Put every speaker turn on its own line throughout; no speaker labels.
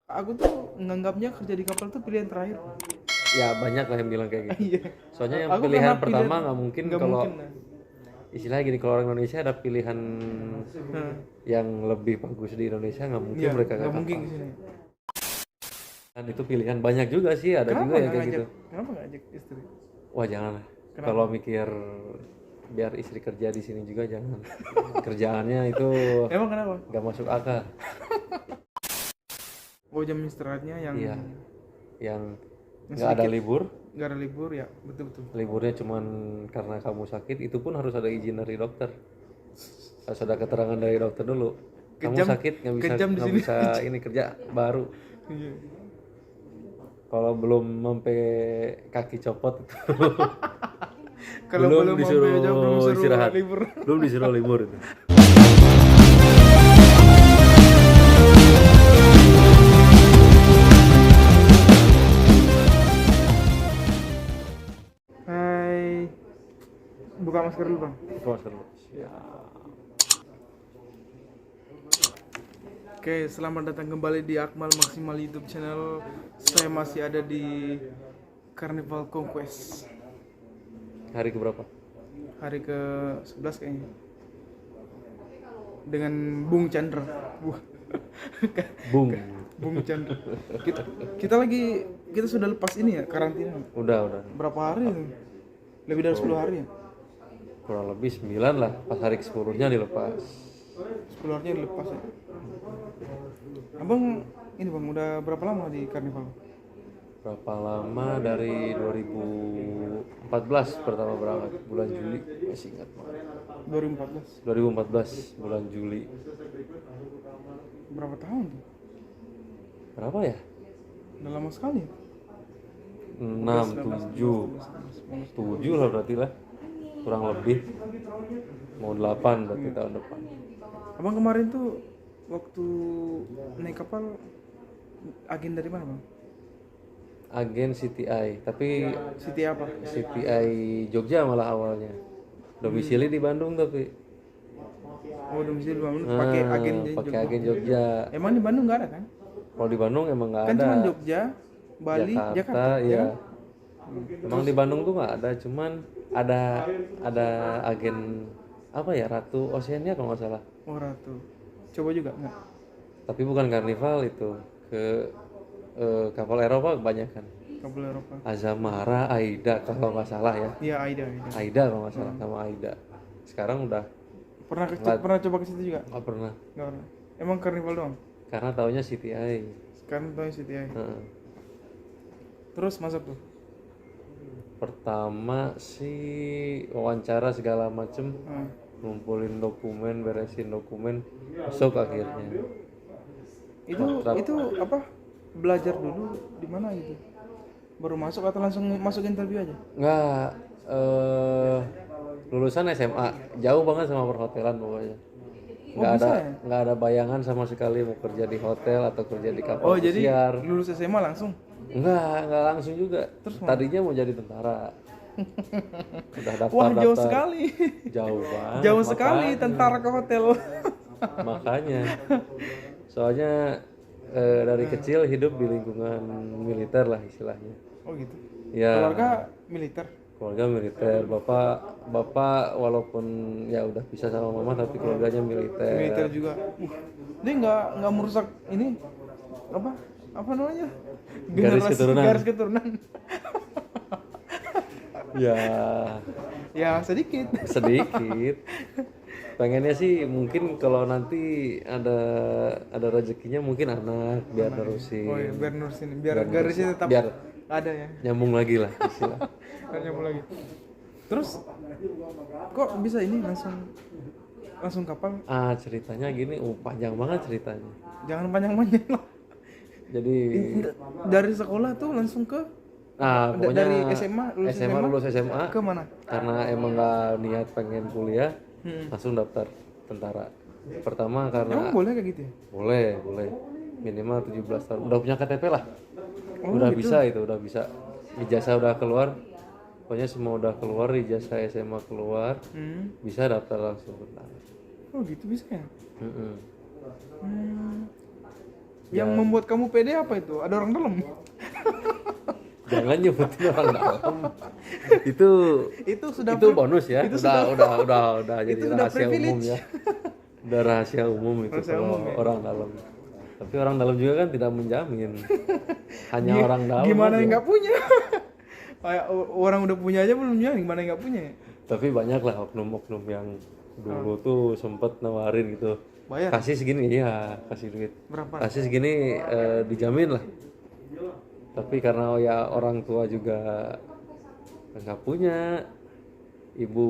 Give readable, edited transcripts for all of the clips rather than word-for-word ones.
Aku tuh nganggapnya kerja di kapal tuh pilihan terakhir.
Ya banyak lah yang bilang kayak gitu.
Iya.
Soalnya yang
Aku
pilihan
karena
pertama nggak mungkin
nggak
kalau
mungkin lah.
istilahnya gini, kalau orang Indonesia ada pilihan
Nah,
yang lebih bagus di Indonesia, nggak mungkin
iya,
mereka ke
nggak mungkin
kapal.
ke sini.
Dan itu pilihan banyak juga sih, ada
Kenapa
juga yang
nggak
kayak
ngajak?
gitu.
Kenapa nggak ajak istri?
Wah jangan lah.
Kenapa?
Kalau mikir biar istri kerja di sini juga jangan. Kerjaannya itu
Emang kenapa?
nggak masuk akal.
Oh, jam istirahatnya yang
Iya, yang
yang
nggak ada
sedikit.
libur.
Nggak ada libur ya, betul.
Liburnya cuman karena kamu sakit, itu pun harus ada izin dari dokter. Harus ada keterangan dari dokter dulu. Kamu
Kejam-
sakit
kejam di
nggak
sini.
bisa ini kerja baru.
Iya.
Kalau belum sampai kaki copot itu
Kalau
belum
belum sampai jam belum suruh
istirahat.
libur.
Belum disuruh libur itu.
Hai. Buka masker dulu, Bang.
Keluar dulu.
Oke, selamat datang kembali di Akmal Maksimal YouTube channel. Saya masih ada di Carnival Conquest.
Hari keberapa?
Hari ke-11 kayaknya. Dengan Bung Chandra. Wah.
Bung.
Bung Chandra. Kita sudah lepas ini ya, karantina.
Udah.
Berapa hari itu? Lebih dari 10 hari ya?
Kurang lebih 9 lah. Pas hari ke-10-nya dilepas.
10 harinya dilepas ya. Abang ini Bang, udah berapa lama di Carnival?
Berapa lama? Dari 2014 pertama berangkat, bulan Juli, masih ingat banget.
2014.
2014 bulan Juli.
Berapa tahun tuh?
Berapa ya?
Udah lama sekali ya?
6, 7 lah berarti lah, kurang lebih. Mau 8 berarti tahun depan.
Abang kemarin tuh waktu naik kapal agen dari mana Bang?
Agen CTI, tapi
City apa?
CTI Jogja malah awalnya. Domisili di Bandung tapi
Oh, domisili di Bandung pakai agen di
pakai
Jogja.
agen Jogja.
Emang di Bandung nggak ada kan?
Kalau di Bandung emang nggak
Kan
ada.
cuma Jogja, Bali, Jakarta.
Iya.
kan?
Emang di Bandung tuh nggak ada, cuman ada agen apa ya, Ratu Oceania kalau nggak salah.
Oh, Ratu. Coba juga nggak?
Tapi bukan Carnival itu, ke kapal Eropa kebanyakan.
Kapal Eropa.
Azamara, Aida kalau nggak salah ya.
Iya, Aida.
Aida kalau nggak salah, nama Aida. Sekarang udah
Pernah coba ke situ juga?
nggak pernah,
Nggak pernah. Emang Carnival doang?
karena taunya CTI.
Sekarang tahu City.
Heeh.
Terus masuk tuh.
Pertama sih wawancara segala macem,
Hmm.
ngumpulin dokumen, beresin dokumen, masuk akhirnya.
Itu apa? Belajar dulu di mana gitu? Baru masuk atau langsung masuk interview aja?
Nggak, lulusan SMA, jauh banget sama perhotelan pokoknya. Nggak ada bayangan sama sekali mau kerja di hotel atau kerja di kapal
Oh, jadi
pesiar.
lulus SMA langsung?
Nggak langsung juga. Tadinya mau jadi tentara. Udah
Wah,
daftar.
jauh sekali.
Jauh banget.
Jauh sekali tentara ke hotel.
Makanya. Soalnya dari kecil hidup di lingkungan militer lah istilahnya.
Oh gitu.
Ya,
Keluarga militer.
keluarga militer. Bapak walaupun ya udah pisah sama mama tapi keluarganya militer.
Militer juga. Ini nggak merusak ini apa namanya? Garis keturunan.
Ya,
Ya sedikit.
sedikit. Pengennya sih mungkin kalau nanti ada rezekinya mungkin anak biar nerusin.
Oh iya, biar nurusin, biar garisnya tetap
Biar
ada ya.
nyambung lagi lah istilah.
Kan nyambung lagi. Terus kok bisa ini langsung kapal?
Ceritanya gini, panjang banget ceritanya.
Jangan panjang-panjang lah.
Jadi
Dari sekolah tuh langsung ke
pokoknya
dari SMA
lulus SMA
ke mana?
karena emang nggak niat pengen kuliah, langsung daftar tentara. Pertama karena
Emang boleh kayak gitu ya?
boleh minimal 17 tahun. Udah punya KTP lah.
Oh,
udah
gitu.
udah bisa. Ijazah udah keluar. Pokoknya semua udah keluar, ijazah SMA keluar, bisa daftar langsung tentara.
Oh gitu bisa ya?
Mm-mm.
Yang membuat kamu pede apa itu? Ada orang dalam?
Jangan nyebutin orang dalam. itu
Itu sudah
itu bonus ya.
itu
Udah jadi
itu sudah
rahasia umum
privilege.
ya. Udah rahasia umum itu
Rahasia
kalau
umum, ya?
orang dalam. Tapi orang dalam juga kan tidak menjamin. Hanya orang dalam.
Gimana
aja.
yang nggak punya? Kayak orang udah punya aja belum punya, gimana yang nggak punya?
Tapi banyak lah oknum-oknum yang dulu tuh sempet nawarin gitu.
Bayar
Kasih segini, iya kasih duit.
berapa?
Kasih segini dijamin lah. Tapi karena ya orang tua juga nggak punya, ibu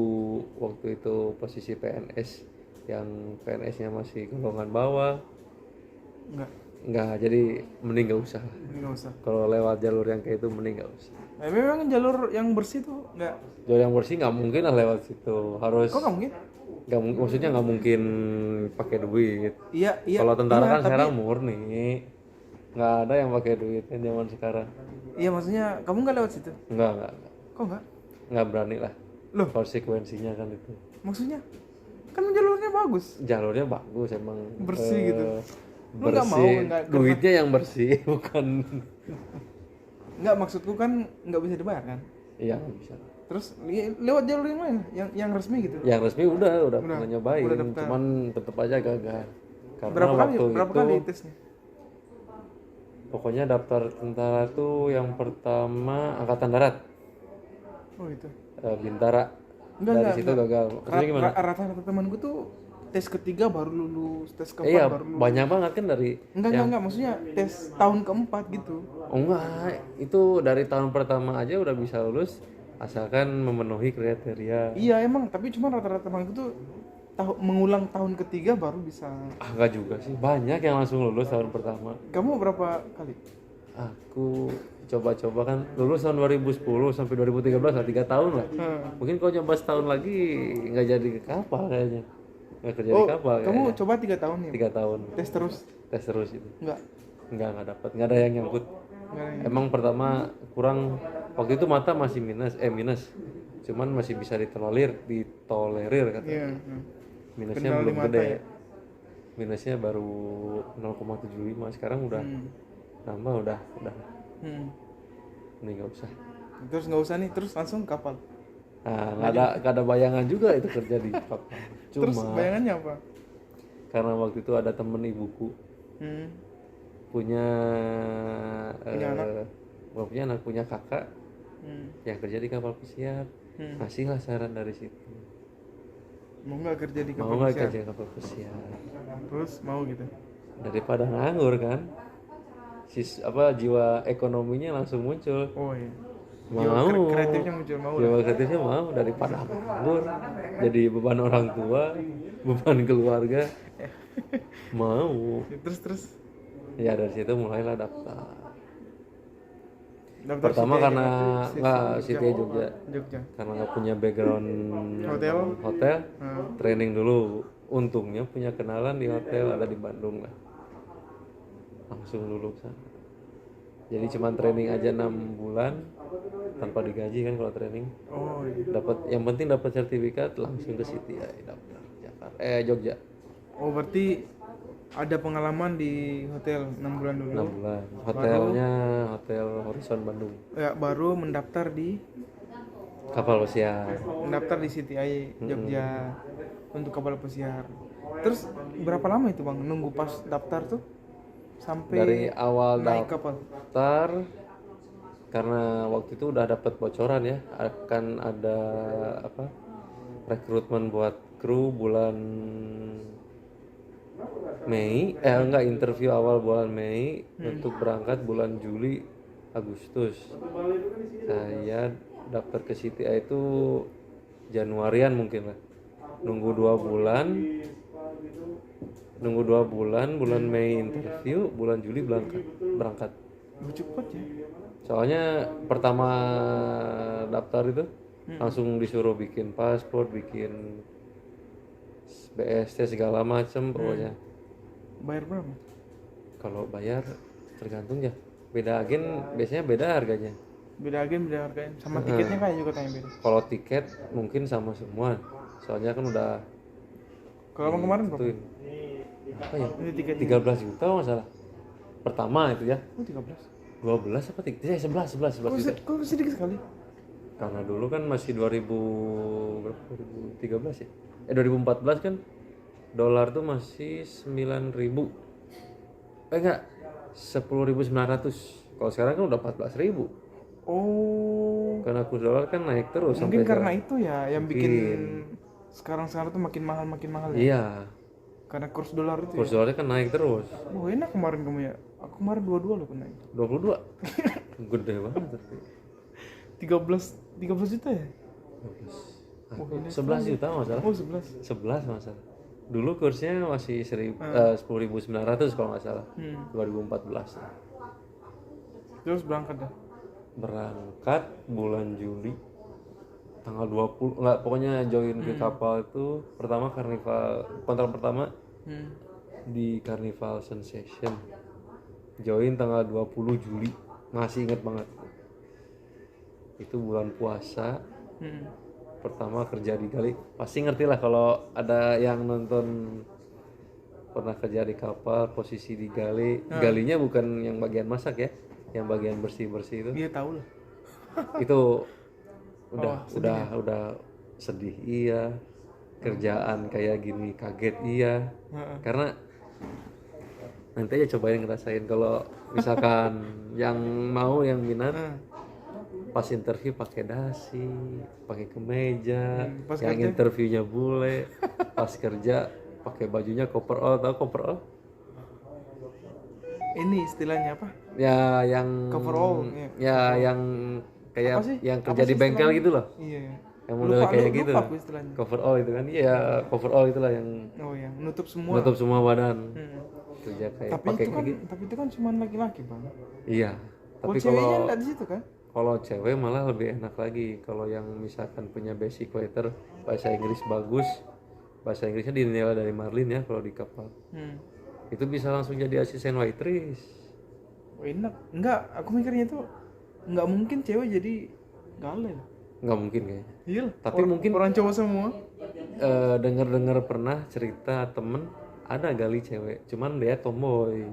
waktu itu posisi PNS, yang PNS-nya masih golongan bawah, nggak, jadi mending nggak usah.
Nggak usah.
Kalau lewat jalur yang kayak itu mending nggak usah.
Memang jalur yang bersih tuh nggak.
Jalur yang bersih nggak mungkin lah lewat situ, harus.
Kok nggak mungkin?
Maksudnya nggak mungkin pakai duit.
Iya.
Kalau tentara
iya,
kan
tapi-
sekarang murni, nggak ada yang pakai duit kan zaman sekarang.
Iya, maksudnya kamu nggak lewat situ?
Nggak.
Kok nggak?
Nggak berani lah.
Loh?
Konsekuensinya kan itu.
Maksudnya? Kan jalurnya bagus.
Jalurnya bagus emang.
Bersih gitu. Lu
Bersih.
nggak mau, nggak-
Duitnya yang bersih bukan.
Nggak, maksudku kan nggak bisa dibayar kan?
Iya nggak bisa.
Terus lewat jalur yang lain, yang resmi gitu.
Yang resmi udah pernah nyobain,
udah daftar.
cuman tetap aja gagal. Karena
Berapa
waktu
kali
itu
tesnya?
pokoknya daftar tentara tuh yang pertama angkatan darat,
Oh itu.
Bintara. Dari situ gagal. Maksudnya gimana?
Rata-rata temanku tuh tes ketiga baru lulus, tes keempat
Iya,
baru lulus.
banyak banget kan dari.
Enggak, maksudnya tes tahun keempat gitu.
Oh enggak, itu dari tahun pertama aja udah bisa lulus asalkan memenuhi kriteria.
Iya emang, tapi cuma rata-rata temanku tuh mengulang tahun ketiga baru bisa.
Enggak juga sih, banyak yang langsung lulus tahun pertama.
Kamu berapa kali?
Aku coba-coba kan lulus tahun 2010 sampai 2013 lah, 3 tahun lah. Mungkin kalau nyoba setahun lagi nggak jadi ke kapal kayaknya. Nggak kerja di kapal
Kamu
kayaknya.
coba 3 tahun nih?
3 tahun.
Tes terus?
Tes terus itu.
Enggak
Nggak dapat, nggak ada yang nyangkut.
ada.
Emang pertama kurang, waktu itu mata masih minus. Cuman masih bisa ditolerir katanya.
Iya.
Minusnya
Kendala
belum
di mata
gede.
ya?
Minusnya baru 0,75, sekarang udah nambah udah ini nggak usah.
Terus nggak usah nih, terus langsung kapal.
Nah, nggak ada bayangan juga itu kerja di kapal.
Terus
Cuma
bayangannya apa?
karena waktu itu ada temen ibuku punya bukan punya anak, punya kakak yang kerja di kapal pesiar. Ngasihlah saran dari situ.
Mau nggak kerja di
Mau
kapal
nggak
pesiar?
kerja di kapal pesiar?
Terus mau gitu.
Daripada nganggur kan, jiwa ekonominya langsung muncul.
Oh iya.
Mau.
Kreatifnya muncul, mau.
Jiwa kreatifnya mau, daripada nganggur jadi beban orang tua, beban keluarga. Mau.
Terus
Ya dari situ mulailah daftar.
daftar
Pertama
CTA,
karena nggak CTA Jogja,
Jogja.
karena nggak punya background hotel, training dulu. Untungnya punya kenalan di hotel, ada di Bandung lah. Langsung dulu sana. Jadi cuma training aja 6 bulan tanpa digaji kan kalau training.
Oh iya.
Yang penting dapat sertifikat, langsung ke CTI daftar Jogja.
Oh berarti ada pengalaman di hotel 6 bulan dulu.
6 bulan. Hotelnya Hotel Horizon Bandung.
Ya, baru mendaftar di
Kapal pesiar.
CTI Jogja untuk kapal pesiar. Terus berapa lama itu Bang nunggu pas daftar tuh sampai
Dari awal
naik kapal?
daftar, karena waktu itu udah dapat bocoran ya akan ada rekrutmen buat kru bulan Mei, interview awal bulan Mei untuk berangkat bulan Juli Agustus. Saya daftar ke CTI itu Januarian mungkin lah. Nunggu 2 bulan, bulan Mei interview, bulan Juli berangkat.
Cepet ya.
Soalnya pertama daftar itu langsung disuruh bikin paspor, bikin BST segala macem pokoknya.
Bayar berapa?
Kalau bayar tergantung ya. Beda agen biasanya beda harganya.
Beda agen, beda harganya. Sama tiketnya kayak juga tanya beda.
Kalau tiket mungkin sama semua. Soalnya kan udah
Kalau Abang kemarin berapa?
ituin. Apa ya?
Ini tiketnya.
13 juta nggak salah. pertama itu ya.
Oh 13.
12 apa 3? 11 juta.
Kok sedikit sekali?
Karena dulu kan masih 2013 ya. 2014 kan dolar tuh masih 9.000. Enggak, 10.900. Kalau sekarang kan udah 14.000.
Oh,
Karena kurs dolar kan naik terus
mungkin
sampai
karena
sekarang.
itu ya yang bikin sekarang tuh makin mahal ya.
Iya,
Karena kurs dolar itu
kurs
ya.
dolarnya kan naik terus.
Oh enak kemarin kamu ya. Aku kemarin 22 loh naik.
22. Gede banget tapi.
13 juta ya?
12.
Oh, ini
11 juta masalah.
Oh 11.
11 masalah. Dulu kursnya masih 10.900 kalau nggak salah. 2014.
Terus berangkat dah.
Berangkat bulan Juli tanggal 20, enggak, pokoknya join ke kapal itu pertama karnival, kontrak pertama di Carnival Sensation, join tanggal 20 Juli, masih inget banget, itu bulan puasa. Pertama kerja di gali, pasti ngerti lah kalau ada yang nonton pernah kerja di kapal, posisi di gali. Galinya bukan yang bagian masak ya, yang bagian bersih-bersih itu.
Dia tahu lah.
Itu udah sedih iya, kerjaan kayak gini kaget iya. Karena nanti aja cobain ngerasain kalau misalkan yang mau, yang minat, pas interview pakai dasi, pakai kemeja,
pas
yang interviewnya bule, pas kerja pakai bajunya coverall. Tahu coverall?
Ini istilahnya apa?
Ya yang
Coverall,
ya yang kayak
Apa sih?
yang kerja di bengkel gitu loh.
Iya.
Yang model kayak gitu.
Lupa aku istilahnya.
Coverall itu kan. Iya, coverall itulah yang
Oh ya, menutup semua.
menutup semua badan.
Tapi
Kerja kayak
itu
pakai
kan,
kayak gitu.
tapi itu kan cuma laki-laki bang.
Iya.
Oh
Tapi
ceweknya
kalau
nggak di situ kan?
kalau cewek malah lebih enak lagi. Kalau yang misalkan punya basic waiter, bahasa Inggris bagus, bahasa Inggrisnya dinilai dari Marlin ya kalau di kapal. Itu bisa langsung jadi asisten waitress.
Oh, enak. Enggak, aku mikirnya tuh nggak mungkin cewek jadi gale lah.
Nggak mungkin kayaknya.
Iya lah.
Tapi mungkin
Orang cowok semua.
dengar pernah cerita temen ada gali cewek, cuman dia tomboy.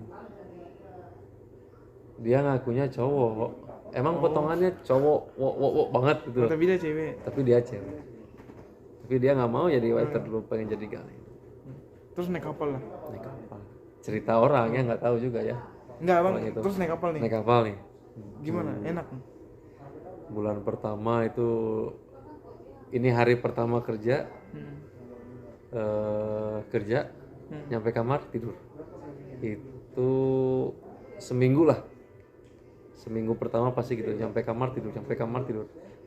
Dia ngakunya cowok. Emang potongannya cowok wok banget gitu.
Tapi dia cewek.
Tapi dia cewek. Tapi dia nggak mau jadi waiter dulu, pengen jadi gali.
Terus naik kapal lah.
Naik kapal. Cerita orangnya nggak tahu juga ya.
Enggak bang.
Kalau gitu.
Terus naik kapal nih.
Naik kapal nih.
Gimana? Enak.
Bulan pertama itu, ini hari pertama kerja. Kerja, nyampe kamar tidur. Itu seminggu lah. Seminggu pertama pasti gitu, nyampe kamar tidur.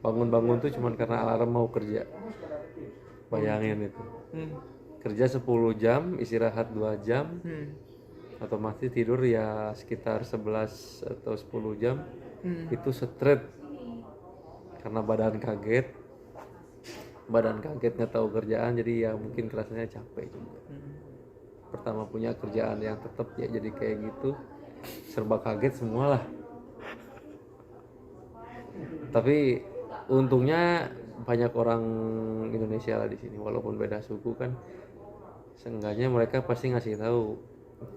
Bangun tuh cuman karena alarm mau kerja. Bayangin itu. Kerja 10 jam, istirahat 2 jam. Otomatis tidur ya sekitar 11 atau 10 jam. Itu straight. Karena badan kaget nggak tahu kerjaan, jadi ya mungkin kerasanya capek juga. Pertama punya kerjaan yang tetap ya jadi kayak gitu, serba kaget semua lah. Tapi untungnya banyak orang Indonesia lah di sini, walaupun beda suku kan, seenggaknya mereka pasti ngasih tahu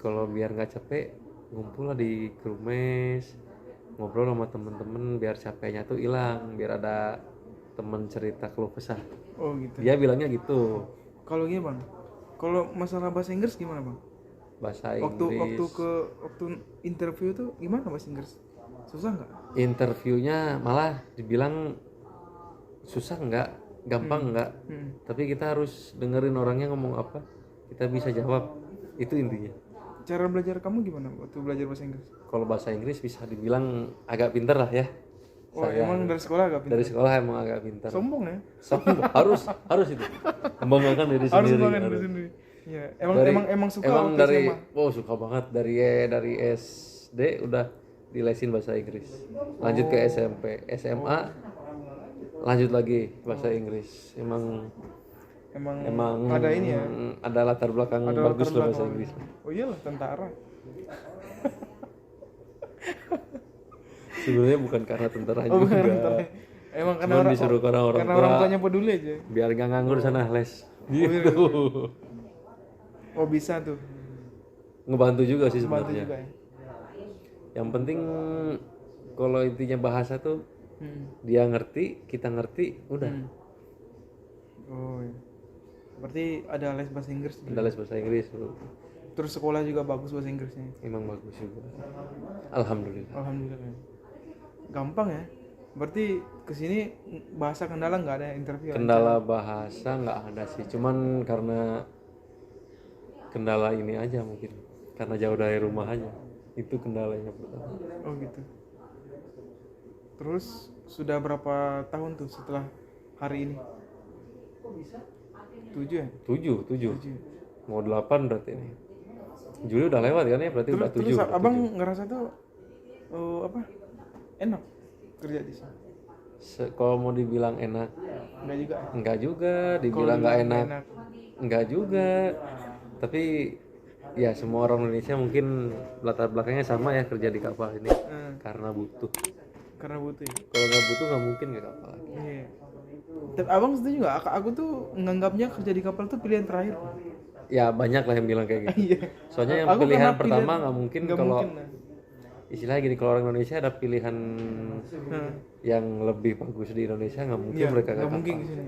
kalau biar nggak capek ngumpul lah di crew mess, ngobrol sama temen-temen biar capeknya tuh hilang, biar ada temen cerita keluh kesah.
Oh gitu.
Dia bilangnya gitu.
Kalau gini bang, kalau masalah bahasa Inggris gimana bang?
Bahasa Inggris.
Waktu interview tuh gimana bahasa Inggris? Susah nggak?
Interviewnya malah dibilang susah nggak, gampang nggak. Tapi kita harus dengerin orangnya ngomong apa, kita bisa jawab. Itu intinya.
Cara belajar kamu gimana waktu belajar bahasa Inggris?
Kalau bahasa Inggris bisa dibilang agak pinter lah ya.
Oh emang dari sekolah agak pintar?
Dari sekolah emang agak pinter.
Sombong ya?
Sombong. harus itu. Membanggakan diri
Harus
sendiri.
banget diri sendiri. Ya, emang suka
Emang
waktu
dari
SMA?
suka banget dari SD udah dilesin bahasa Inggris. Lanjut ke SMP, SMA lanjut lagi bahasa Inggris. Emang
ada ini ya?
Ada latar belakang
Ada
bagus
latar
lah bahasa
belakang.
Inggris.
Oh iyalah tentara.
Sebenarnya bukan karena tentara
Oh
juga.
bukan tentara. Emang karena
Cuman disuruh karena orang tua,
tuanya peduli aja.
biar gak nganggur sana les. Gitu.
Oh bisa tuh.
Ngebantu juga sih
Bantu
sebenarnya.
juga ya.
Yang penting kalau intinya bahasa tuh
Hmm.
dia ngerti, kita ngerti, udah.
Hmm. Oh iya. Berarti ada les bahasa Inggris juga.
Ada les bahasa Inggris tuh.
Terus sekolah juga bagus bahasa Inggrisnya.
Emang bagus juga. Alhamdulillah.
Alhamdulillah. Gampang ya. Berarti kesini bahasa kendala nggak ada interview.
Kendala bahasa nggak ada sih, cuman karena kendala ini aja mungkin, karena jauh dari rumah aja. Itu kendalanya pertama.
Oh gitu. Terus sudah berapa tahun tuh setelah hari ini? 7 ya?
7.
7.
Mau 8 berarti ini. Juli udah lewat kan ya, berarti udah 7.
Terus abang ngerasa tuh apa? Enak kerja di sini?
Kalau mau dibilang enak,
Enggak juga.
enggak juga.
Kalau
Dibilang nggak
dibilang
enak, enggak juga. Tapi ya semua orang Indonesia mungkin latar belakangnya sama ya kerja di kapal ini, karena butuh.
Karena butuh ya.
Kalau nggak butuh nggak mungkin ke kapal lagi.
Iya. Tapi abang setuju nggak? Aku tuh nganggapnya kerja di kapal tuh pilihan terakhir.
Ya banyak lah yang bilang kayak gitu.
Iya.
Soalnya yang
Aku
pilihan
karena
pertama nggak mungkin
nggak
kalau
mungkin lah.
istilahnya gini, kalau orang Indonesia ada pilihan
Nah,
yang lebih bagus di Indonesia, nggak mungkin
iya,
mereka ke
nggak
kapal.
mungkin di sini.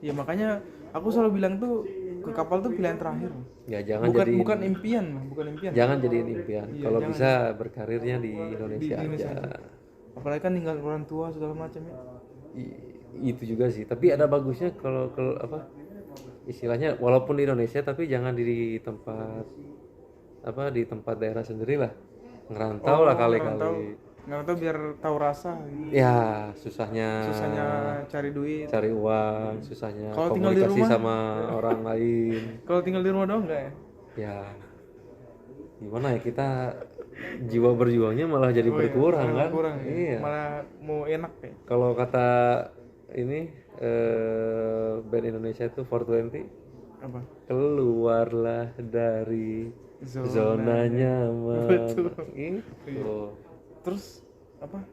Ya makanya aku selalu bilang tuh ke kapal tuh pilihan terakhir.
Ya jangan
Bukan impian lah, bukan impian.
jangan jadiin impian.
Iya,
Kalau
jangan.
bisa berkarirnya di Indonesia,
Di Indonesia
aja.
Apalagi kan tinggal orang tua segala macam ya.
Itu juga sih. Tapi ada bagusnya kalau apa? Istilahnya walaupun di Indonesia tapi jangan di tempat apa, di tempat daerah sendiri lah. Ngerantau lah kali-kali.
Ngerantau biar tahu rasa gitu.
Ya, susahnya
Cari duit.
cari uang, susahnya
Kalau tinggal di
komunikasi
rumah,
sama orang lain.
Kalau tinggal di rumah doang enggak ya?
Ya, gimana ya, kita jiwa berjuangnya malah jadi berkurang kan?
Kurang ya.
Iya.
Malah mau enak ya.
Kalau kata ini band Indonesia itu 420,
Apa?
keluarlah dari zona nyaman.
Betul.
Gitu.
Terus apa?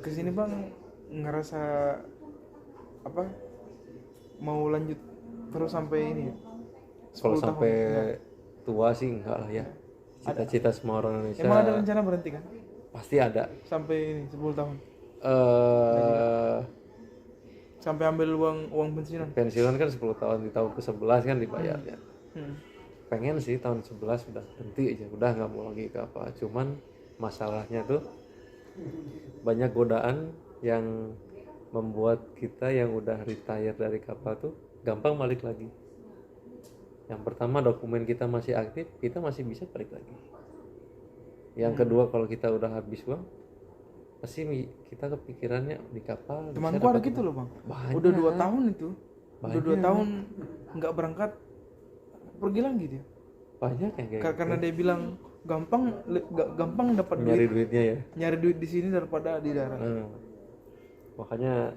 Kesini bang ngerasa apa? Mau lanjut terus sampai ini ya?
Kalau
10 tahun.
sampai tua sih enggak lah ya. Cita-cita semua orang Indonesia
Emang ada rencana berhenti kan?
pasti ada.
Sampai ini 10 tahun. Sampai ambil uang pensiunan.
Pensiunan kan 10 tahun, di tahun ke-11 kan dibayarnya.
Hmm.
Pengen sih tahun 11 udah berhenti aja, udah nggak mau lagi ke apa. Cuman masalahnya tuh banyak godaan yang membuat kita yang udah retire dari kapal tuh gampang balik lagi. Yang pertama, dokumen kita masih aktif, kita masih bisa balik lagi. Yang kedua, kalau kita udah habis uang, pasti kita kepikirannya di kapal.
Temanku ada gitu loh bang.
Banyak.
Udah 2 tahun itu. Udah 2
Banyak.
tahun nggak berangkat, pergi lagi dia.
Banyak yang kayak
Karena dia bilang gampang dapat duit,
nyari duitnya ya.
nyari duit di sini daripada di darat.
Makanya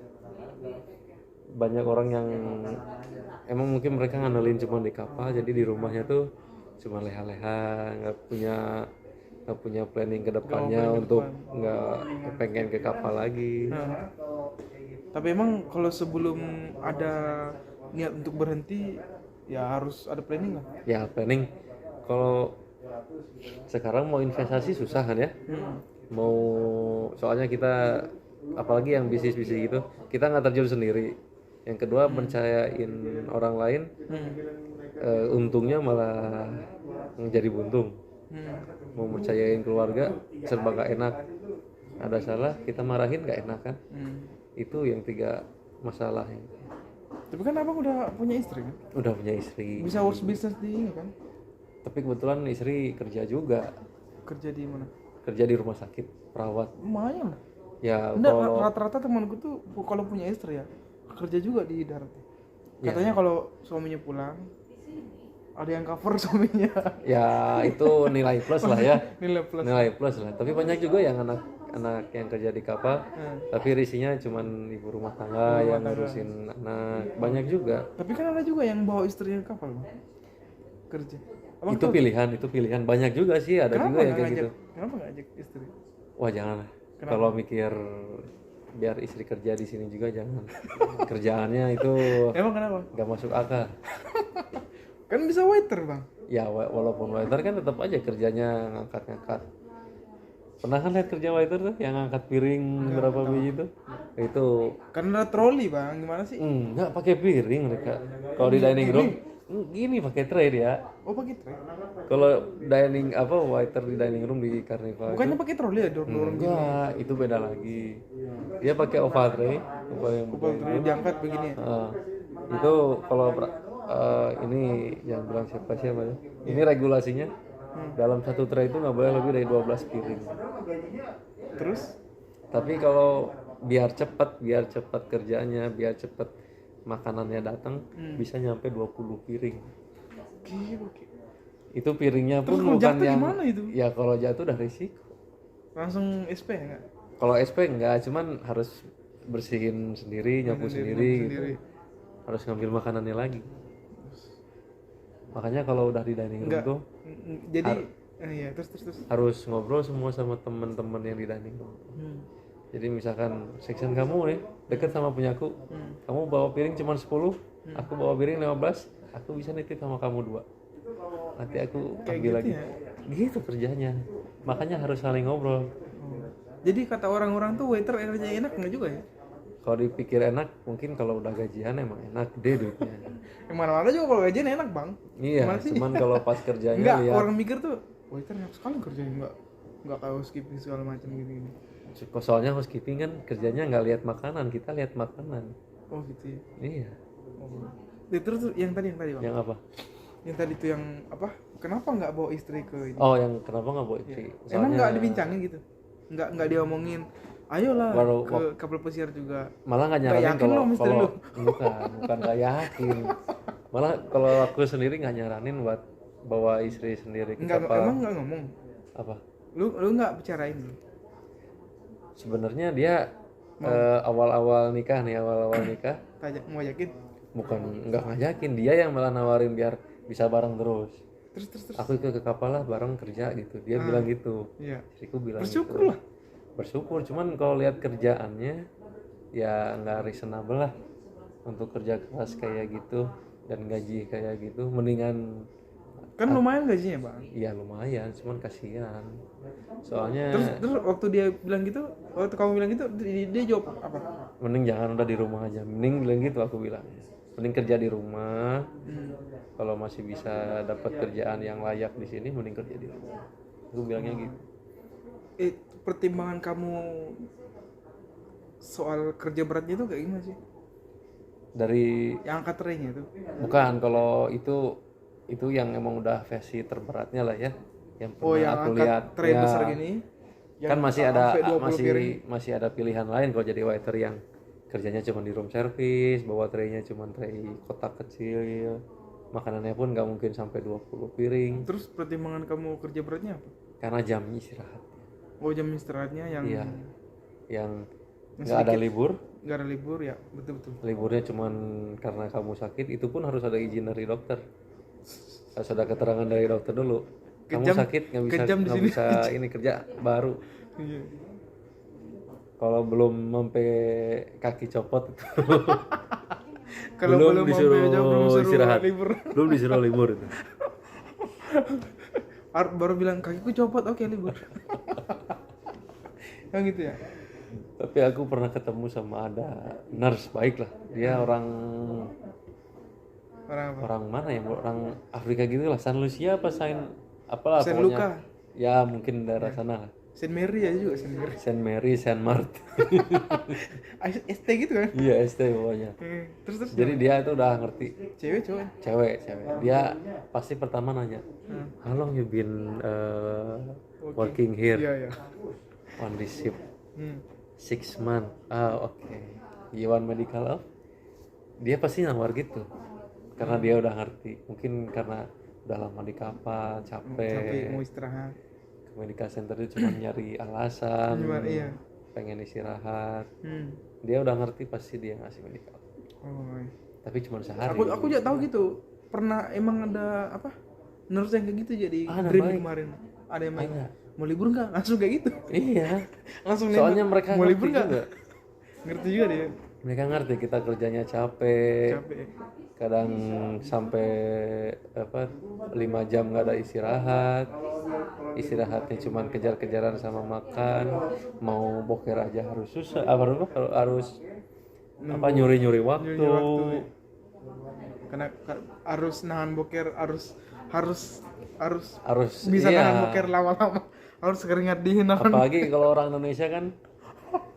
banyak orang yang emang mungkin mereka ngandelin cuma di kapal, jadi di rumahnya tuh cuma leha-leha, nggak punya planning ke depannya untuk nggak pengen ke kapal lagi.
Nah, tapi emang kalau sebelum ada niat untuk berhenti ya harus ada planning lah.
Ya planning, kalau sekarang mau investasi susah kan ya. Mau, soalnya kita apalagi yang bisnis gitu, kita nggak terjun sendiri. Yang kedua, percayain orang lain, untungnya malah menjadi buntung. Mau percayain keluarga serba gak enak, ada salah kita marahin gak enak kan. Itu yang 3 masalahnya.
Tapi kan abang udah punya istri kan?
Udah punya istri,
Bisa urus bisnis di ini kan?
tapi kebetulan istri kerja juga,
Kerja di mana?
kerja di rumah sakit, perawat.
Lumayan lah.
Ya
Enggak,
kalau
rata-rata temanku tuh kalau punya istri ya kerja juga di darat.
Ya.
Katanya kalau suaminya pulang ada yang cover suaminya.
ya itu nilai plus lah ya.
Nilai plus.
Nilai plus lah. Tapi banyak juga yang anak yang kerja di kapal, tapi isinya cuman ibu rumah tangga yang ngurusin anak. Banyak juga.
Tapi kan ada juga yang bawa istrinya ke kapal Bang. Kerja. Abang
Itu pilihan banyak juga sih, ada juga yang kayak gitu.
Kenapa nggak ajak istri?
Wah jangan lah. Kalau mikir biar istri kerja di sini juga jangan. Kerjaannya itu
Emang kenapa?
nggak masuk akal.
Kan bisa waiter bang.
Ya walaupun waiter kan tetap aja kerjanya ngangkat-ngangkat Pernah kan lihat kerja waiter tuh yang angkat piring berapa biji tuh? Itu
Karena ada troli bang, gimana sih?
enggak pakai piring mereka. Kalau di dining room gini pakai tray dia.
Oh pakai tray.
Kalau dining apa waiter di dining room di Carnival itu,
Bukannya pakai troli ya dorong gitu.
enggak, itu beda lagi. Dia pakai oval tray, oval yang
Kupal tray diangkat begini. Ya?
itu kalau ini yang bilang siapa ya? Ini regulasinya dalam satu tray itu nggak boleh lebih dari 12 piring.
Terus?
Tapi kalau biar cepat kerjanya, biar cepat makanannya datang, bisa nyampe 20 piring.
Gila.
Itu piringnya pun
Terus kalau
bukan
jatuh
yang
gimana itu?
ya kalau jatuh udah risiko.
Langsung SP ya nggak?
Kalau SP enggak, cuman harus bersihin sendiri, nyapu sendiri, gitu. Harus ngambil makanannya lagi. Makanya kalau udah di dining room
Enggak.
tuh
Jadi iya terus.
harus ngobrol semua sama teman-teman yang di dining room. Jadi misalkan section kamu nih deket sama punyaku, kamu bawa piring cuma 10, aku bawa piring 15, aku bisa nitip sama kamu 2. Nanti aku
Kayak
ambil
gitu
lagi.
ya?
Gitu kerjanya. Makanya harus saling ngobrol.
Jadi kata orang-orang tuh waiter kerjanya enak nggak juga ya?
Kalau dipikir enak, mungkin kalau udah gajian emang enak gede duitnya.
Yang mana-mana juga kalau gajian enak bang.
Iya,
Gimana sih?
cuman kalau pas kerjanya
Enggak,
lihat
orang mikir tuh waiter enak sekali kerjanya nggak kayak housekeeping segala macam gini.
soalnya housekeeping kan kerjanya nggak lihat makanan, kita lihat makanan.
Oh gitu ya.
Iya.
Oh. Terus tuh yang tadi bang.
Yang apa?
Yang tadi tuh yang apa? Kenapa nggak bawa istri ke ini?
Oh, yang kenapa nggak bawa istri?
Emang nggak dibincangin gitu? Nggak diomongin. Ayolah
Baru
ke kapal pesiar juga.
malah nggak
Nggak
nyaranin
yakin lo sama istri
kalau
lu?
bukan nggak yakin. Malah kalau aku sendiri nggak nyaranin buat bawa istri sendiri ke
Enggak,
kapal.
emang nggak ngomong.
Apa?
Lu nggak bicarain.
Sebenarnya dia awal-awal nikah,
Mau yakin?
bukan nggak ngajakin, dia yang malah nawarin biar bisa bareng terus.
Terus.
Aku ke kapal lah bareng kerja gitu, dia bilang gitu.
Iya.
Istriku bilang
Bersyukur
gitu.
lah.
Bersyukur, cuman kalau lihat kerjaannya ya nggak reasonable lah untuk kerja keras kayak gitu dan gaji kayak gitu. Mendingan
Kan lumayan gajinya bang.
ya lumayan, cuman kasihan soalnya.
Terus waktu dia bilang gitu, waktu kamu bilang gitu, dia jawab apa?
Mending jangan, udah di rumah aja, mending bilang gitu. Aku bilang mending kerja di rumah. Kalau masih bisa dapat kerjaan yang layak di sini, mending kerja di rumah. Aku bilangnya gitu.
Pertimbangan kamu soal kerja beratnya itu kayak gimana sih?
Dari
Yang angkat traynya itu?
bukan, kalau itu yang emang udah versi terberatnya lah ya, yang pernah
Oh yang
aku
angkat
lihat
tray
ya.
besar gini?
Kan masih ada
sampai 20 piring.
masih ada pilihan lain kalau jadi waiter yang kerjanya cuma di room service, bawa traynya cuma tray kotak kecil, makanannya pun nggak mungkin sampai 20 piring.
Terus pertimbangan kamu kerja beratnya apa?
Karena jam istirahat.
Oh jam istirahatnya yang
Iya. Yang nggak ada libur.
nggak ada libur ya, betul.
Liburnya cuman karena kamu sakit, itu pun harus ada izin dari dokter. Harus ada keterangan dari dokter dulu. Kamu
Kejam-
sakit nggak
kejam di sini.
bisa ini kerja baru.
Iya.
Kalau belum sampai kaki copot itu.
Kalau belum
disuruh istirahat.
libur.
Belum disuruh libur itu.
Baru bilang kakiku copot, oke libur. Yang gitu ya.
Tapi aku pernah ketemu sama ada nurse baik lah. Dia orang
Orang apa?
orang mana ya? Orang Afrika gitu lah. San Lucia apa apalah
Saint
pokoknya.
Luca.
Ya mungkin daerah sana lah.
Saint Mary aja juga Saint Mary.
Saint Mary, Saint Martin.
ST gitu kan?
Iya, ST pokoknya.
Terus
Jadi dia itu udah ngerti.
cewek cowok.
Cewek. Dia pasti pertama nanya, how long you been working here
Iya.
on this ship?
Hmm.
6 months. Okay. You want medical off? Dia pasti nawar gitu. Karena dia udah ngerti. Mungkin karena udah lama di kapal,
Tapi
capek.
mau istirahat.
Ke medical center itu cuma nyari alasan.
Gimana iya.
Pengen istirahat.
Hmm.
Dia udah ngerti, pasti dia ngasih medical.
Oh. Iya.
Tapi cuma sehari.
Aku juga tahu gitu. Pernah emang ada apa? Nurse yang kayak gitu jadi
Ada
dream
baik.
kemarin. Ada yang main.
Ada.
Mau libur nggak? Langsung kayak gitu.
Iya.
Langsung
Soalnya
nembak.
mereka
mau
ngerti
libur nggak?
juga.
Ngerti juga dia.
mereka ngerti kita kerjanya capek,
capek.
kadang sampai 5 jam nggak ada istirahat, istirahatnya cuma kejar-kejaran sama makan, mau boker aja harus susah, harus nyuri-nyuri waktu.
Nyuri waktu. Karena harus nahan boker, harus bisa
iya.
nahan boker lama-lama, harus keringat dingin nahan.
Apalagi kalau orang Indonesia kan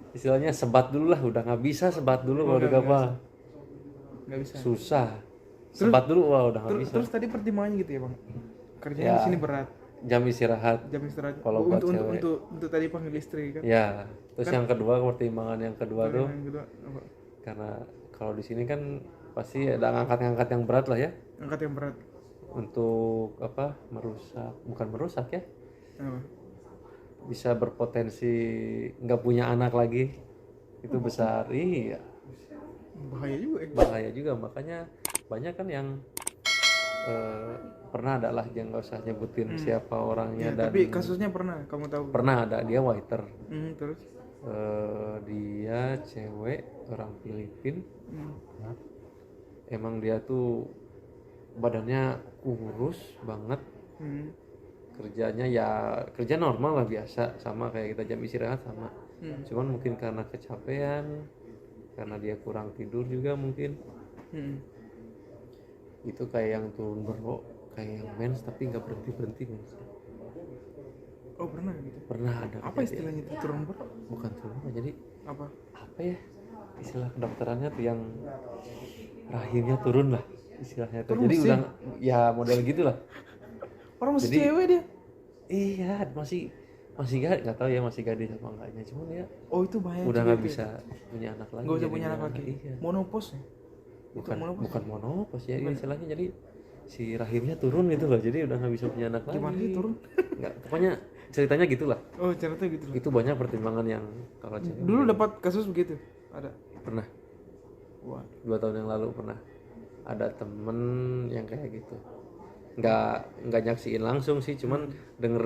istilahnya sebat dulu lah, udah nggak bisa sebat dulu kalau di kapal
Nggak bisa.
susah, sebat dulu wah udah nggak bisa.
Terus tadi pertimbangannya gitu ya bang, kerjanya
Ya.
di sini berat,
Jam istirahat
jam istirahat
kalau buat
untuk,
cewek.
untuk tadi panggil istri kan.
Ya, terus yang kedua, pertimbangan yang kedua tuh
Yang kedua apa?
karena kalau di sini kan pasti ada ngangkat-ngangkat yang berat lah ya,
Angkat yang berat.
untuk bukan merusak ya,
Apa?
bisa berpotensi nggak punya anak lagi, itu besar. Iya,
Bahaya juga ya.
bahaya juga, makanya banyak kan yang pernah ada lah, jangan nggak usah nyebutin siapa orangnya,
Ya,
dan
tapi kasusnya pernah kamu tahu?
pernah ada dia waiter.
Terus?
Dia cewek orang Filipin.
Hmm.
Emang dia tuh badannya kurus banget,
Hmm.
kerjanya ya kerja normal lah biasa, sama kayak kita jam istirahat sama. Cuman mungkin karena kecapean, karena dia kurang tidur juga mungkin,
Hmm.
itu kayak yang turun bro, kayak yang mens tapi nggak berhenti mens.
Oh pernah gitu.
Pernah ada
Apa
kejadian.
istilahnya itu turun bro?
Bukan turun, jadi
Apa?
apa ya istilah kedokterannya tuh, yang rahimnya turun lah istilahnya tuh. Jadi udah ya model gitulah.
Orang masih
Jadi-
cewek dia.
Iya, masih nggak tahu ya masih gadis apa enggaknya, cuman ya
Oh itu bahaya.
udah
juga
nggak
itu ya.
bisa punya anak lagi.
Nggak usah punya
jadinya.
anak lagi.
Iya.
Monopos ya.
Bukan monopos ya istilahnya, jadi si rahimnya turun gitu loh, jadi udah nggak bisa punya anak lagi.
Gimana sih turun?
Nggak, pokoknya ceritanya gitulah.
Oh cerita gitu loh.
Itu banyak pertimbangan yang kalau cewek
Dulu dapat kasus begitu? Ada.
pernah
Wah.
2 tahun yang lalu pernah ada temen yang kayak gitu. Nggak nyaksiin langsung sih, cuman denger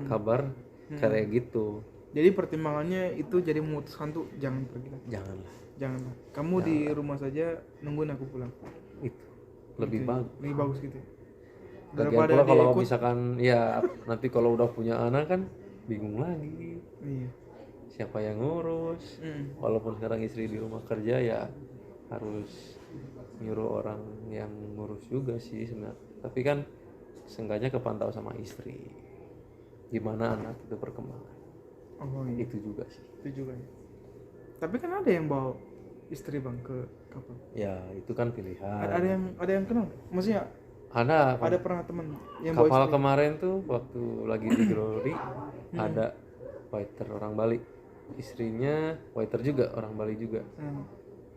kabar kayak gitu.
Jadi pertimbangannya itu jadi memutuskan tuh jangan pergi lah.
Janganlah,
Janganlah. Kamu di rumah saja nungguin aku pulang.
itu lebih bagus.
Lebih bagus gitu.
Lagian
Daripada
pula
dia
kalau
ikut.
misalkan ya nanti kalau udah punya anak kan bingung lagi
Iya.
siapa yang ngurus. Walaupun sekarang istri di rumah kerja, ya harus nyuruh orang yang ngurus juga sih sebenarnya. Tapi kan seenggaknya kepantau sama istri gimana anak itu perkembangan.
Oh iya.
Itu juga sih.
Itu juga ya. Tapi kan ada yang bawa istri bang ke kapal.
Ya itu kan pilihan.
Ada yang kenal. Maksudnya
Ada
pernah teman yang bawa
kapal
istri.
kemarin tuh waktu lagi di Grori ada waiter orang Bali, istrinya waiter juga orang Bali juga,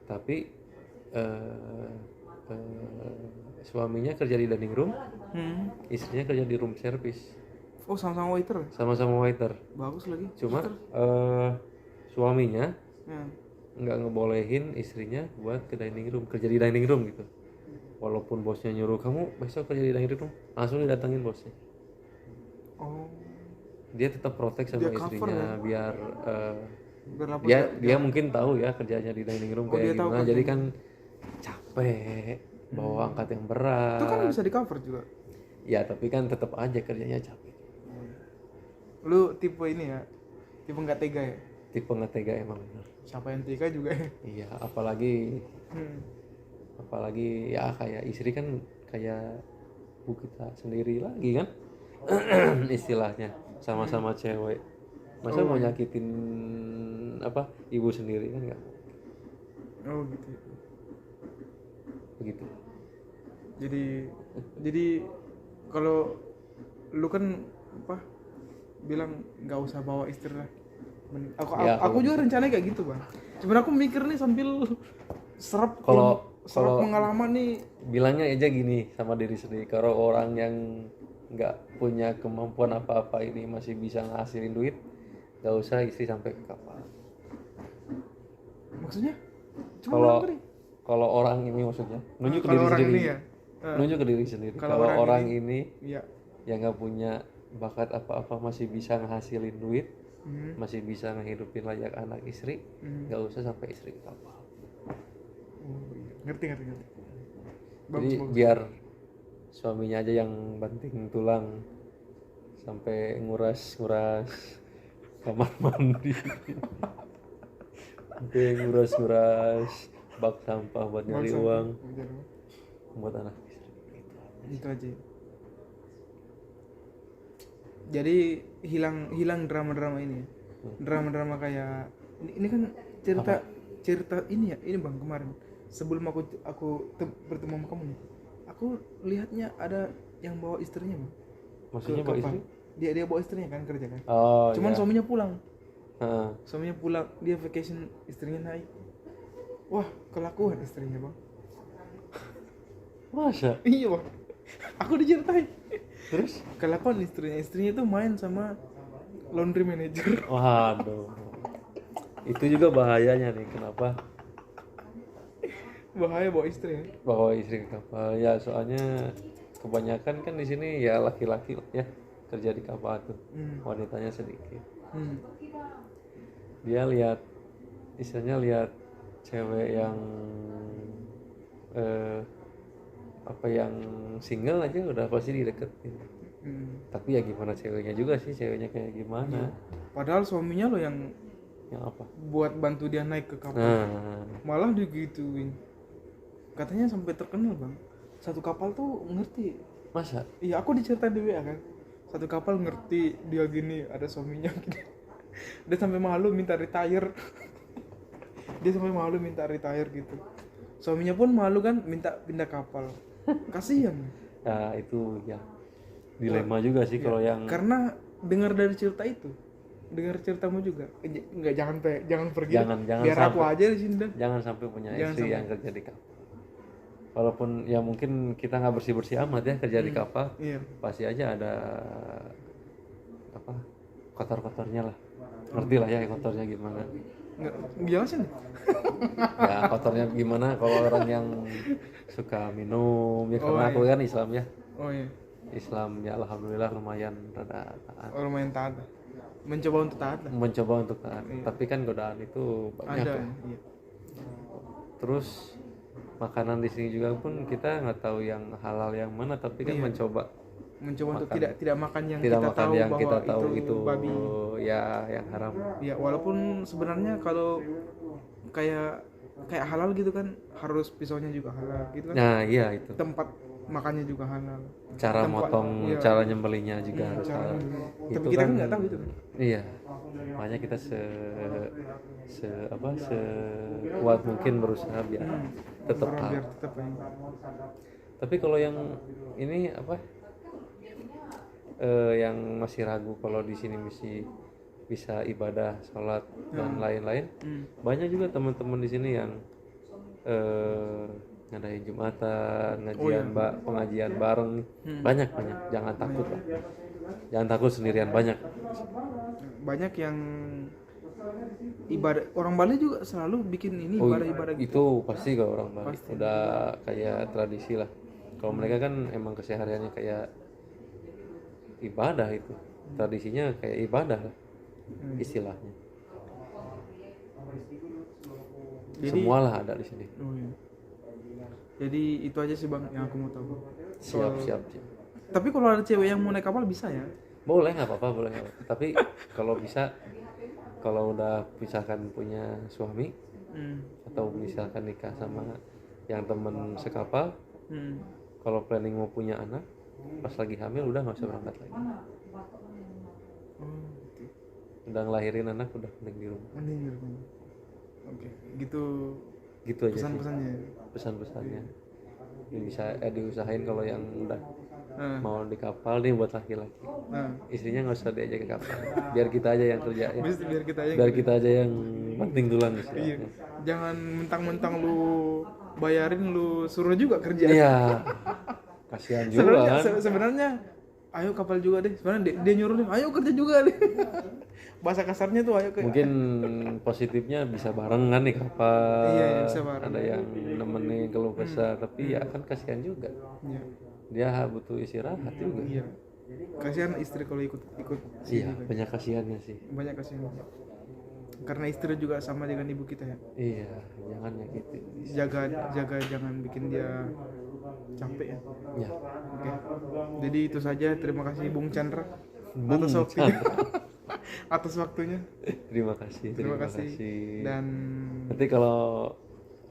tapi suaminya kerja di dining room, istrinya kerja di room service,
Oh sama-sama waiter.
sama-sama waiter.
Bagus lagi.
Cuma suaminya
Ya.
nggak ngebolehin istrinya buat ke dining room, kerja di dining room gitu. Walaupun bosnya nyuruh kamu besok kerja di dining room, langsung didatengin bosnya.
Oh.
Dia tetap protek sama
Dia cover
istrinya biar
Berlapor.
dia mungkin tahu ya kerjanya di dining room
dia
kayak
tahu
gimana. Jadi kan capek bawa angkat yang berat.
Itu kan bisa di cover juga.
Ya tapi kan tetap aja kerjanya capek.
Lu tipe ini ya. Tipe nggak tega ya.
Tipe nggak tega emang bener.
Siapa yang tega juga ya.
Iya, apalagi ya kayak istri kan kayak bu kita sendiri lagi kan. Istilahnya sama-sama cewek, masa mau nyakitin ibu sendiri kan nggak
Oh gitu.
begitu.
Jadi kalau lu kan bilang nggak usah bawa istri lah.
Ya,
Aku juga rencananya kayak gitu bang. Cuman aku mikir nih sambil serap
Kalau
pengalaman nih.
bilangnya aja gini sama diri sendiri, kalau orang yang nggak punya kemampuan apa-apa ini masih bisa ngasilin duit, nggak usah istri sampai ke kapal.
Maksudnya?
Kalau orang ini maksudnya nunjuk ke
Kalau
diri
orang
sendiri,
ini ya.
nunjuk ke diri sendiri.
Kalau
Kalau
orang
orang ini
Iya.
yang nggak punya bakat apa-apa masih bisa ngasilin duit, masih bisa ngehidupin layak anak istri, nggak usah sampai istri ke kapal.
Oh, iya. Ngerti.
Jadi biar suaminya aja yang banting tulang sampai nguras kamar mandi, sampai nguras bak sampah buat nyari uang buat anak istri.
Itu aja. Jadi hilang drama-drama ini ya. Drama-drama kayak ini kan cerita ini ya, ini Bang, kemarin sebelum aku bertemu sama kamu nih. Aku lihatnya ada yang bawa istrinya, Bang.
Maksudnya
Ke
bawa
kapal.
istri?
Dia bawa istrinya kan kerja kan.
Oh,
Cuman
iya.
suaminya pulang.
Heeh.
Suaminya pulang, dia vacation, istrinya naik. Wah, kelakuan istrinya, Bang.
Masa?
Iya, Bang. Aku diceritain.
Terus?
Kelakuan istrinya itu main sama laundry manager.
Waduh. Itu juga bahayanya nih, kenapa
Bahaya bawa istri ya.
bawa istri ke kapal? Ya soalnya kebanyakan kan di sini ya laki-laki ya kerja di kapal tuh, wanitanya sedikit. Dia istilahnya lihat cewek yang yang single aja udah pasti dideketin. Tapi ya gimana ceweknya juga sih, ceweknya kayak gimana.
Padahal suaminya loh yang
Apa?
buat bantu dia naik ke kapal.
Nah,
Malah digituin. Katanya sampai terkenal, Bang. Satu kapal tuh ngerti.
masa?
Iya, aku diceritain di WA kan. Satu kapal ngerti dia gini, ada suaminya gini. Dia sampai malu minta retire. Dia sampai malu minta retire gitu. Suaminya pun malu kan minta pindah kapal. Kasihan.
Nah itu ya dilema juga sih kalau yang
Karena dengar dari cerita itu, dengar ceritamu juga. Enggak, jangan pergi.
Jangan
Biar aku
sampai.
aja di sini dan.
Jangan sampai punya
Jangan
istri
sampai.
yang kerja di kapal. Walaupun ya mungkin kita nggak bersih amat ya kerja di kapal,
Iya.
pasti aja ada apa kotor-kotornya lah. Ngerti lah ya kotornya gimana.
Nggak jelasin.
Ya kotornya gimana kalau orang yang suka minum ya, karena aku kan Islam ya.
Oh iya.
Islam ya alhamdulillah lumayan rada taat.
Orang main taat lah. Mencoba untuk taat lah.
Mencoba untuk taat. Tapi kan godaan itu banyak
Ada.
ya.
Iya.
Terus makanan di sini juga pun kita nggak tahu yang halal yang mana, tapi kan mencoba
Mencoba untuk tidak makan yang
tidak
kita
makan
tahu
yang
bahwa
kita tahu itu
babi.
ya yang haram.
Ya walaupun sebenarnya kalau kayak halal gitu kan harus pisaunya juga halal gitu kan.
Nah iya itu
Tempat makannya juga halal.
cara motong,
iya.
cara nyembelinya juga harus
Cara
halal.
tapi
Itu
kita
kan
kan nggak tahu itu kan.
iya, makanya kita kuat mungkin berusaha biar tetap halal.
Biar tetap ini.
Tapi kalau yang ini yang masih ragu kalau di sini bisa ibadah, sholat dan lain-lain, banyak juga teman-teman di sini yang ngadain jumatan, pengajian bareng, banyak. Jangan takut lah, jangan takut sendirian, banyak.
Banyak yang ibadah, orang Bali juga selalu bikin ini ibadah gitu.
Itu pasti kalau orang Bali udah kayak tradisi lah. Kalau mereka kan emang kesehariannya kayak ibadah, itu tradisinya kayak ibadah lah istilahnya.
Jadi,
semualah ada di sini.
Oh iya. Jadi itu aja sih Bang yang aku mau tahu.
Siap.
Tapi kalau ada cewek yang mau naik kapal bisa ya?
Boleh, nggak apa-apa, boleh. Tapi kalau bisa, kalau udah misalkan punya suami atau misalkan nikah sama yang temen sekapal, kalau planning mau punya anak, pas lagi hamil udah nggak usah berangkat lagi.
Gitu.
Udah ngelahirin anak udah mending di rumah.
Oke, gitu
Aja
pesan-pesannya.
sih pesan-pesannya. Ini bisa diusahain kalau yang udah mau di kapal nih buat laki-laki. Istrinya nggak usah diajak ke kapal, biar kita aja yang kerja ya. Biar kita aja yang banting tulang istilahnya.
Iya. Jangan mentang-mentang lu bayarin lu suruh juga kerja.
Iya. Kasihan juga kan.
Sebenarnya ayo kapal juga deh. Sebenarnya dia nyuruh deh, ayo kerja juga deh. Bahasa kasarnya tuh ayo ke.
Mungkin positifnya bisa barengan nih kapal.
Iya, bisa bareng.
Ada yang nemenin keluh kesah, tapi ya kan kasihan juga.
Iya.
Dia butuh istirahat juga.
Iya. kasihan istri kalau ikut
Iya,
sini kan.
banyak kasihannya sih.
Banyak kasihan karena istri juga sama dengan ibu kita ya,
Iya, jangan nyakitin.
jaga jangan bikin dia capek ya.
Ya,
Oke, jadi itu saja, terima kasih Bung Chandra
Bung
atas waktunya
Chandra.
atas waktunya.
Terima kasih.
Terima kasih. Dan
Nanti kalau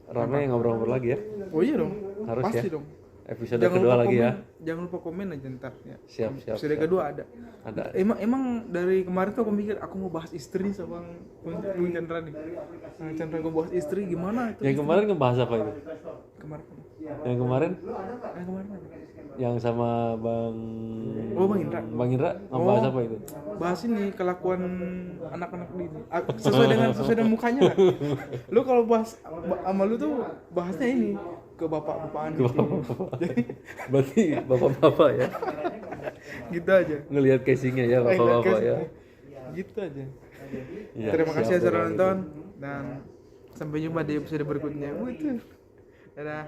rame ngobrol-ngobrol lagi ya.
oh iya dong,
Harus
pasti
ya.
dong.
Episode kedua lagi
komen,
ya.
jangan lupa komen aja ntar ya.
Siap.
Episode kedua ada.
Ada.
Emang dari kemarin tuh aku mikir aku mau bahas istri sama Bung Chandra nih. Nah, Chandra gue bahas istri gimana itu?
Yang kemarin ngebahas apa itu?
Kemarin.
Yang kemarin
Apa?
yang sama Bang
Oh, Bang Indra.
Bang Indra ngebahas apa itu?
Bahas ini kelakuan anak-anak di ini. Sesuai dengan mukanya kan. Lu kalau bahas sama lu tuh bahasnya ini ke bapak-bapakan
Ke
gitu.
bapak-bapak. Berarti bapak-bapak ya.
Gitu aja.
Ngelihat casingnya ya bapak-bapak ya.
Gitu aja.
Ya,
Terima kasih
siap,
sudah
Bang.
nonton dan sampai jumpa di episode berikutnya. Dadah.